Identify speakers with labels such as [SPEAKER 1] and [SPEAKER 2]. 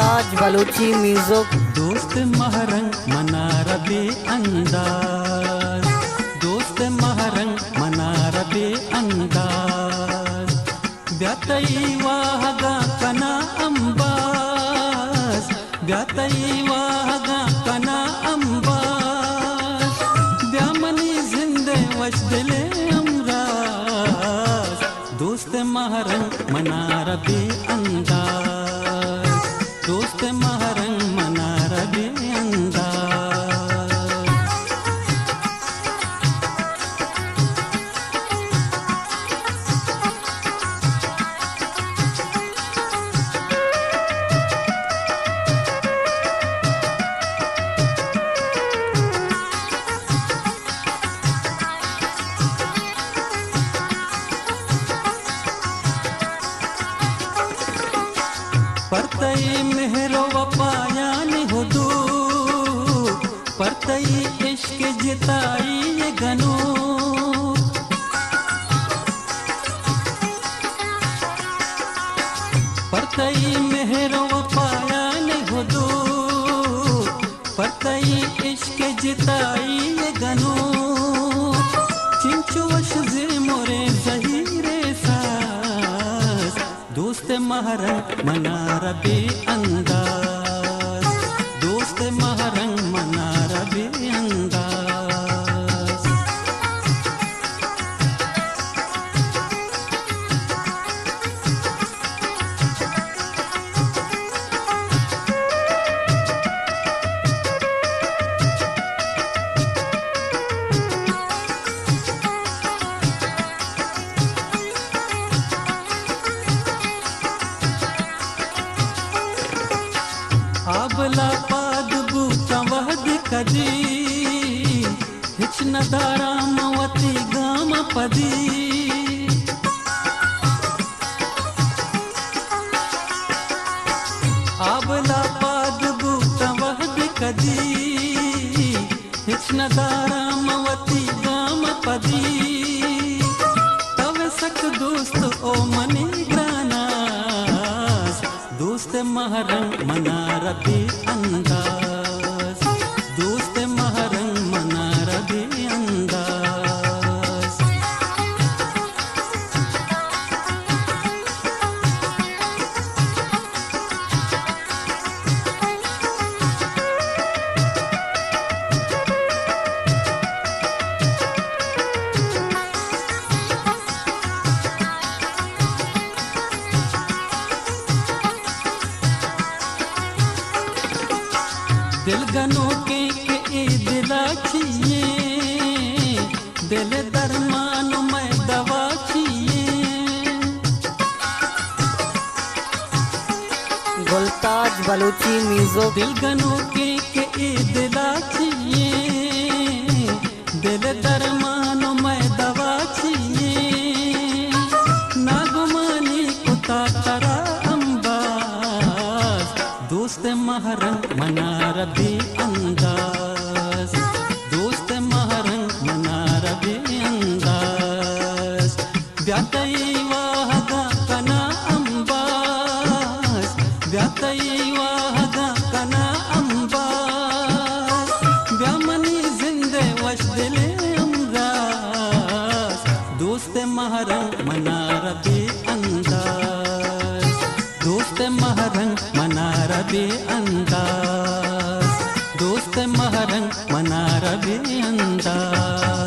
[SPEAKER 1] गुलताज Balochi music.
[SPEAKER 2] दोस्त महरंग मना रबे अंदाज, दोस्त महरंग मना रबे अंदाज, ब्यातई वाहगा कना अंबाज, ब्यातई वाहगा कना अंबाज, ब्यामनी जिंदे वश दिले अमराज, दोस्त महरंग मना रबे अंदाज, दोस्त महरंग मना रबे अंदाज। परतई मेहरो वपायान हुदू, परतई इश्क जिताई ये गनो, परतई मेहरो वपायान हुदू, परतई इश्क जिताई ये गनो, चिंचु वश जे मोरे जहीरे सास, दोस्त महरंग मना रबे अंदाज, दोस्त महरंग मना रबे अंदाज। आबला पाद बूटा वहद कदी, हिच नदारा मवती गाम पदी, आबला पाद बूटा वहद कदी, हिच नदारा मवती गाम पदी, तवे सक दोस्त ओ मनी ग्रानास, दोस्त महरंग मना रबे अंदाज, दोस्त महरंग मना रबे अंदाज। दिल गनो के ए दिला छिए, दिल दरमान में दवा छिए,
[SPEAKER 1] गुलताज बलूची म्यूजिक।
[SPEAKER 2] दिल गनो के ए दिला छिए, दिल दरमान में दवा छिए, नागुमानी कुता तरा अंबाज, दोस्त महरंग मना रबे अंदाज, दोस्त महरंग मना रबे अंदाज, ब्यातई वाहगा कना अंबाज, ब्यातई वाहगा कना अंबाज, ब्यामनी जिंदे वश दिले अमराज, दोस्त महरंग मना रबे अंदाज, दोस्त महरंग मना रबे अंदाज, दोस्त महरंग मना रबे अंदाज।